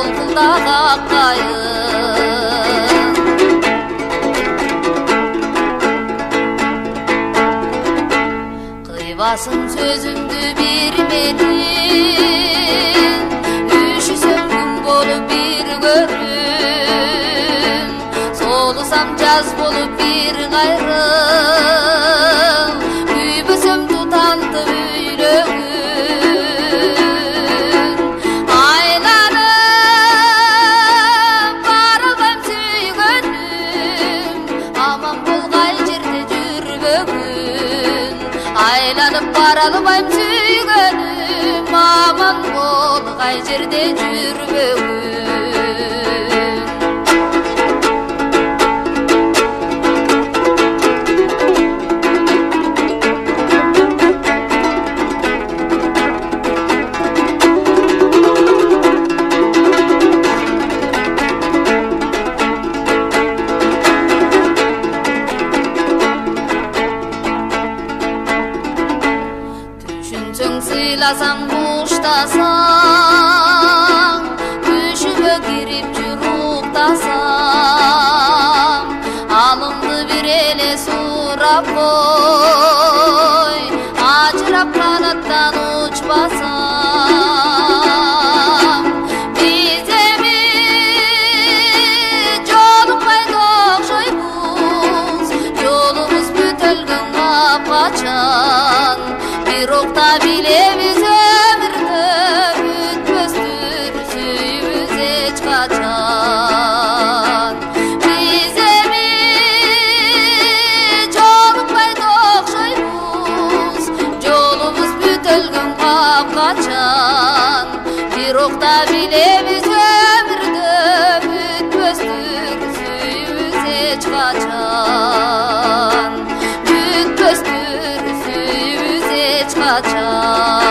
солқылдаған қайын. Қойбасын сөзімді бермедің, үшісім күн болып бір көрін, солысам жаз болып бір қайрыл, күйбісім тұтанды үйлігін. Айланып барылбайм сүйгенім, аман болғай жерде жүр бүгін. Айланып баралбайм сүйгенім, аман болғай жерде жүр бүгін. Түшінсің сыйласаң құштасаң, күшіме кіріп жүр ұқтасаң, алымды бір еле сұрап қой, ажырап қанаттан ұшпасаң. Біземе жолықпай тоқшаймыз, жолымыз бүтілгін қапқачан. Bir okta bilemiz ömürde bütmüzdür suyumuz hiç kaçan. Bize mi çolukmay dokşaymız, yolumuz bütülgün kapkaçan. Bir okta bilemiz ömürde bütmüzdür suyumuz hiç kaçan. Bütmüzdür kaçan.